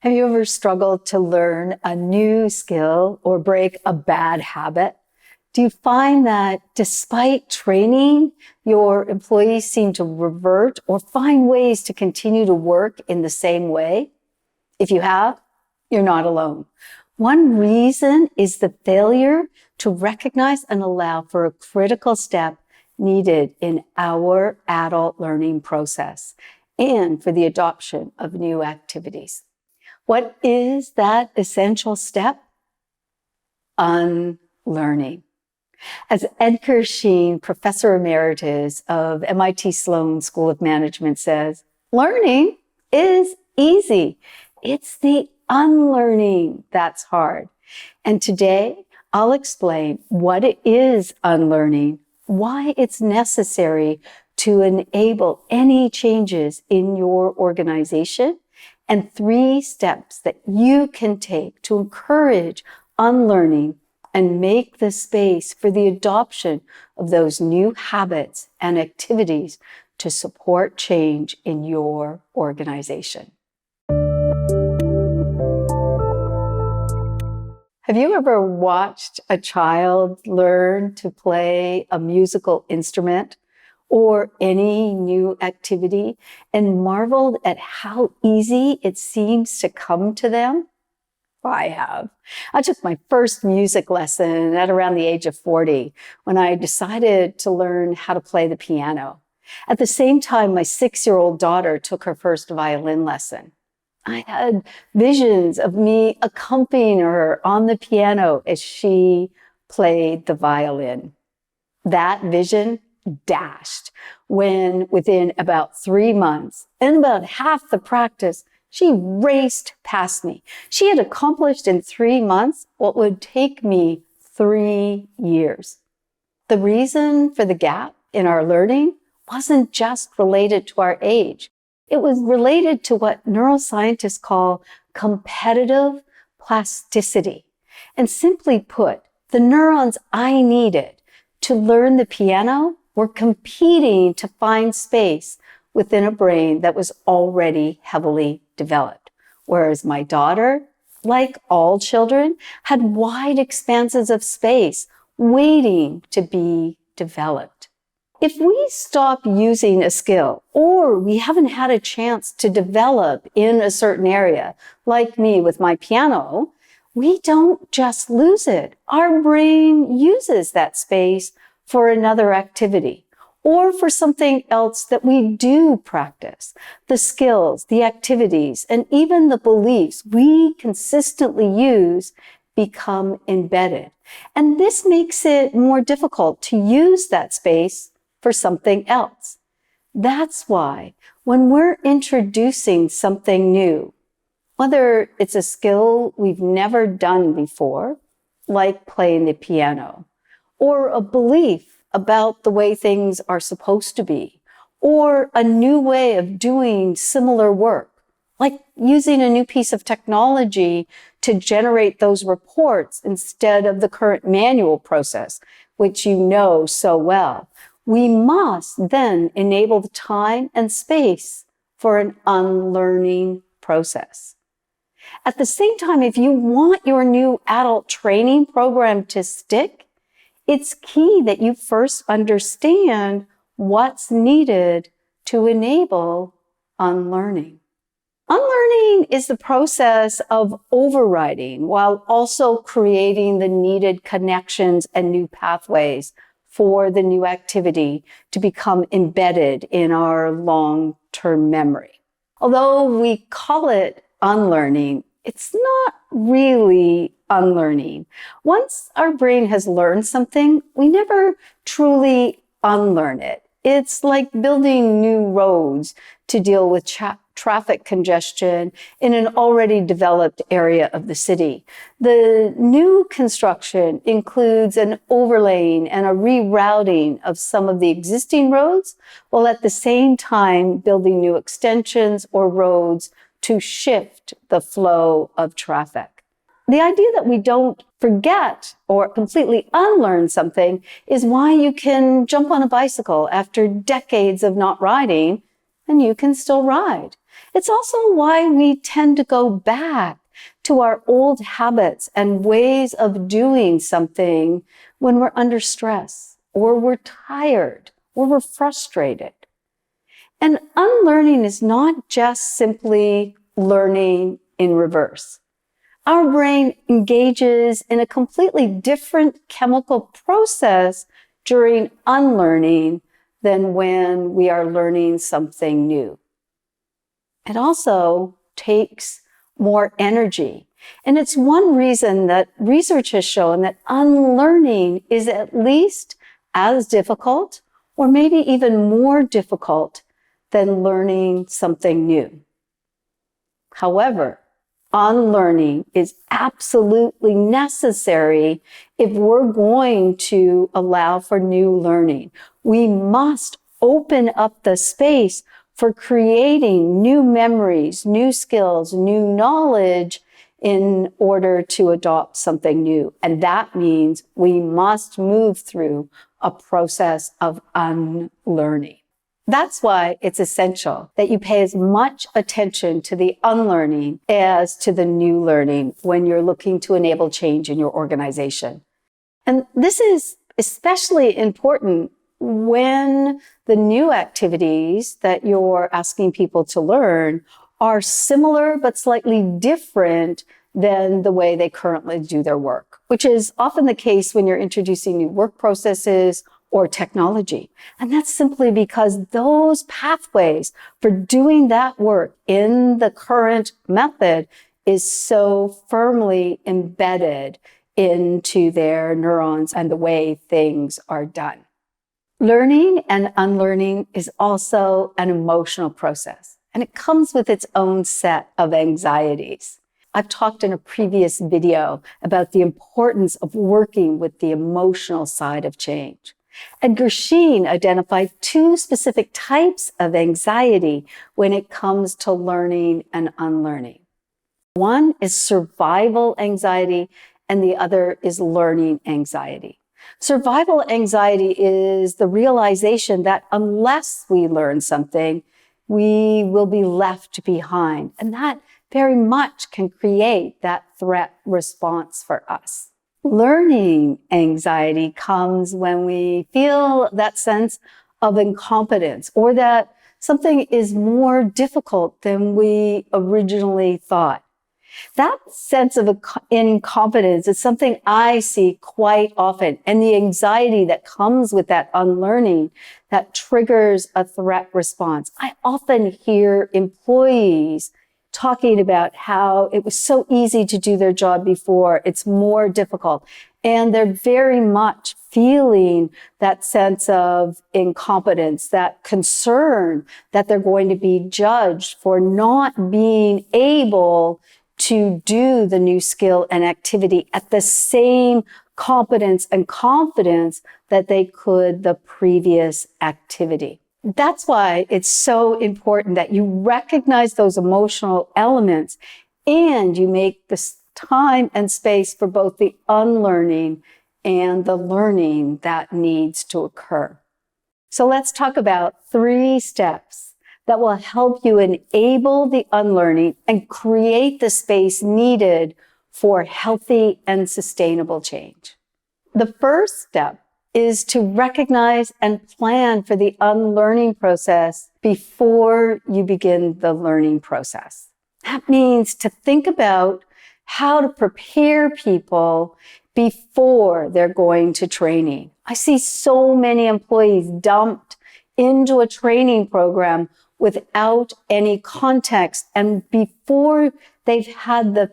Have you ever struggled to learn a new skill or break a bad habit? Do you find that despite training, your employees seem to revert or find ways to continue to work in the same way? If you have, you're not alone. One reason is the failure to recognize and allow for a critical step needed in our adult learning process and for the adoption of new activities. What is that essential step? Unlearning. As Edgar Schein, professor emeritus of MIT Sloan School of Management says, learning is easy. It's the unlearning that's hard. And today, I'll explain what it is unlearning, why it's necessary to enable any changes in your organization, and 3 steps that you can take to encourage unlearning and make the space for the adoption of those new habits and activities to support change in your organization. Have you ever watched a child learn to play a musical instrument or any new activity and marveled at how easy it seems to come to them? I have. I took my first music lesson at around the age of 40 when I decided to learn how to play the piano. At the same time, my 6-year-old daughter took her first violin lesson. I had visions of me accompanying her on the piano as she played the violin. That vision dashed when within about 3 months and about half the practice, she raced past me. She had accomplished in 3 months what would take me 3 years. The reason for the gap in our learning wasn't just related to our age. It was related to what neuroscientists call competitive plasticity. And simply put, the neurons I needed to learn the piano were competing to find space within a brain that was already heavily developed. Whereas my daughter, like all children, had wide expanses of space waiting to be developed. If we stop using a skill or we haven't had a chance to develop in a certain area, like me with my piano, we don't just lose it. Our brain uses that space for another activity or for something else that we do practice. The skills, the activities, and even the beliefs we consistently use become embedded. And this makes it more difficult to use that space for something else. That's why when we're introducing something new, whether it's a skill we've never done before, like playing the piano, or a belief about the way things are supposed to be, or a new way of doing similar work, like using a new piece of technology to generate those reports instead of the current manual process, which you know so well. We must then enable the time and space for an unlearning process. At the same time, if you want your new adult training program to stick, it's key that you first understand what's needed to enable unlearning. Unlearning is the process of overriding while also creating the needed connections and new pathways for the new activity to become embedded in our long-term memory. Although we call it unlearning, it's not really unlearning. Once our brain has learned something, we never truly unlearn it. It's like building new roads to deal with traffic congestion in an already developed area of the city. The new construction includes an overlaying and a rerouting of some of the existing roads, while at the same time building new extensions or roads to shift the flow of traffic. The idea that we don't forget or completely unlearn something is why you can jump on a bicycle after decades of not riding and you can still ride. It's also why we tend to go back to our old habits and ways of doing something when we're under stress, or we're tired, or we're frustrated. And unlearning is not just simply learning in reverse. Our brain engages in a completely different chemical process during unlearning than when we are learning something new. It also takes more energy. And it's one reason that research has shown that unlearning is at least as difficult, or maybe even more difficult, than learning something new. However, unlearning is absolutely necessary if we're going to allow for new learning. We must open up the space for creating new memories, new skills, new knowledge in order to adopt something new. And that means we must move through a process of unlearning. That's why it's essential that you pay as much attention to the unlearning as to the new learning when you're looking to enable change in your organization. And this is especially important when the new activities that you're asking people to learn are similar but slightly different than the way they currently do their work, which is often the case when you're introducing new work processes or technology. And that's simply because those pathways for doing that work in the current method is so firmly embedded into their neurons and the way things are done. Learning and unlearning is also an emotional process, and it comes with its own set of anxieties. I've talked in a previous video about the importance of working with the emotional side of change. Edgar Schein identified two specific types of anxiety when it comes to learning and unlearning. One is survival anxiety, and the other is learning anxiety. Survival anxiety is the realization that unless we learn something, we will be left behind. And that very much can create that threat response for us. Learning anxiety comes when we feel that sense of incompetence, or that something is more difficult than we originally thought. That sense of incompetence is something I see quite often, and the anxiety that comes with that unlearning that triggers a threat response. I often hear employees talking about how it was so easy to do their job before, it's more difficult. And they're very much feeling that sense of incompetence, that concern that they're going to be judged for not being able to do the new skill and activity at the same competence and confidence that they could the previous activity. That's why it's so important that you recognize those emotional elements and you make this time and space for both the unlearning and the learning that needs to occur. So let's talk about 3 steps that will help you enable the unlearning and create the space needed for healthy and sustainable change. The first step is to recognize and plan for the unlearning process before you begin the learning process. That means to think about how to prepare people before they're going to training. I see so many employees dumped into a training program without any context, and before they've had the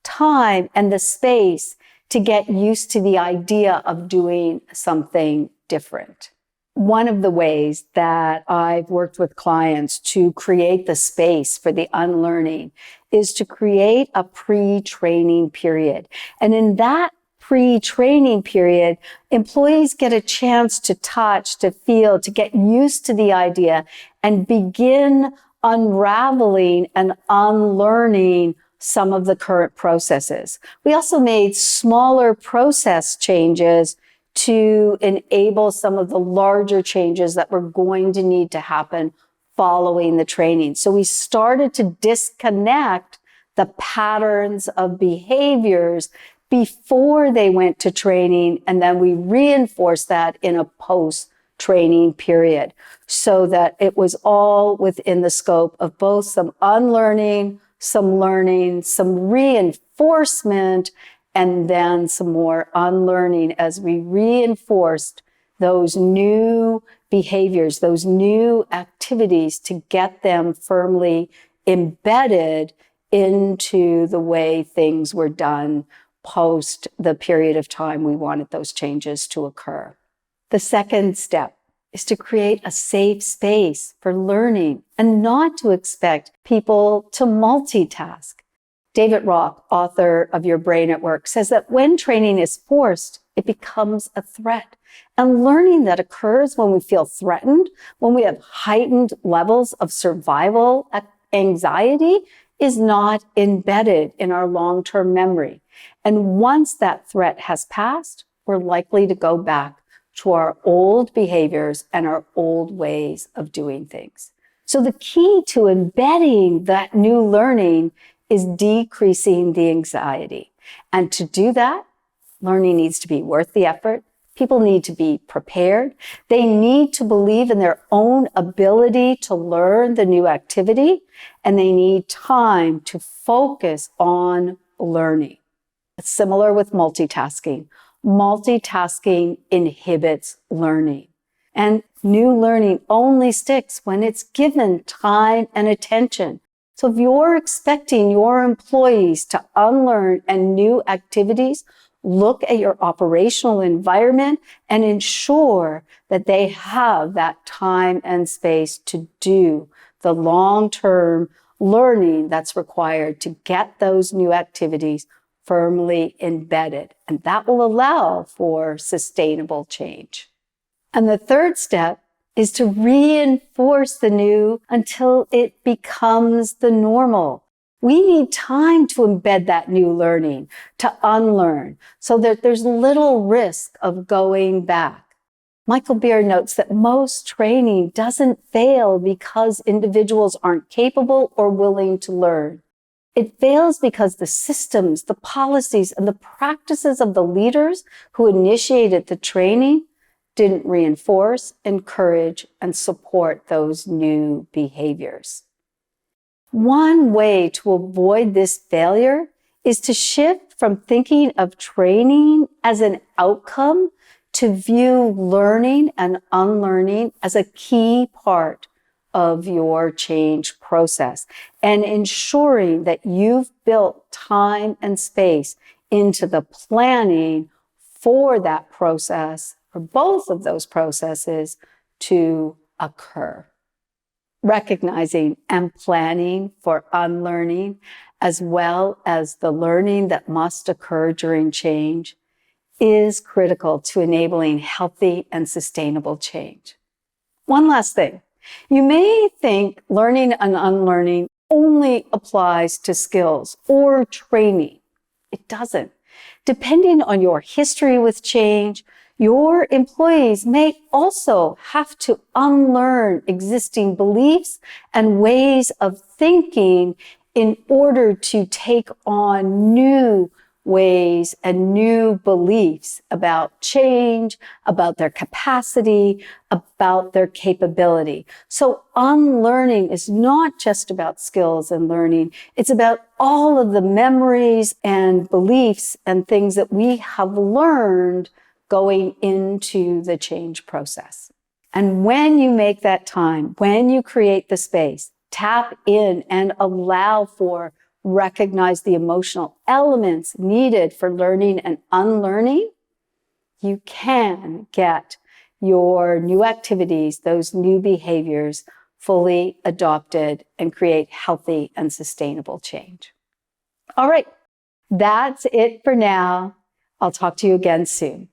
time and the space to get used to the idea of doing something different. One of the ways that I've worked with clients to create the space for the unlearning is to create a pre-training period. And in that pre-training period, employees get a chance to touch, to feel, to get used to the idea and begin unraveling and unlearning some of the current processes. We also made smaller process changes to enable some of the larger changes that were going to need to happen following the training. So we started to disconnect the patterns of behaviors before they went to training, and then we reinforced that in a post-training period so that it was all within the scope of both some unlearning, some learning, some reinforcement, and then some more unlearning as we reinforced those new behaviors, those new activities to get them firmly embedded into the way things were done post the period of time we wanted those changes to occur. The second step is to create a safe space for learning and not to expect people to multitask. David Roth, author of Your Brain at Work, says that when training is forced, it becomes a threat. And learning that occurs when we feel threatened, when we have heightened levels of survival anxiety, is not embedded in our long-term memory. And once that threat has passed, we're likely to go back to our old behaviors and our old ways of doing things. So the key to embedding that new learning is decreasing the anxiety. And to do that, learning needs to be worth the effort. People need to be prepared. They need to believe in their own ability to learn the new activity, and they need time to focus on learning. It's similar with multitasking. Multitasking inhibits learning. And new learning only sticks when it's given time and attention. So if you're expecting your employees to unlearn and new activities, look at your operational environment and ensure that they have that time and space to do the long-term learning that's required to get those new activities firmly embedded. And that will allow for sustainable change. And the third step is to reinforce the new until it becomes the normal. We need time to embed that new learning, to unlearn, so that there's little risk of going back. Michael Berrett notes that most training doesn't fail because individuals aren't capable or willing to learn. It fails because the systems, the policies, and the practices of the leaders who initiated the training didn't reinforce, encourage, and support those new behaviors. One way to avoid this failure is to shift from thinking of training as an outcome to view learning and unlearning as a key part of your change process and ensuring that you've built time and space into the planning for that process, for both of those processes to occur. Recognizing and planning for unlearning, as well as the learning that must occur during change, is critical to enabling healthy and sustainable change. One last thing. You may think learning and unlearning only applies to skills or training. It doesn't. Depending on your history with change, your employees may also have to unlearn existing beliefs and ways of thinking in order to take on new ways and new beliefs about change, about their capacity, about their capability. So unlearning is not just about skills and learning. It's about all of the memories and beliefs and things that we have learned going into the change process. And when you make that time, when you create the space, tap in and allow for, recognize the emotional elements needed for learning and unlearning, you can get your new activities, those new behaviors, fully adopted and create healthy and sustainable change. All right, that's it for now. I'll talk to you again soon.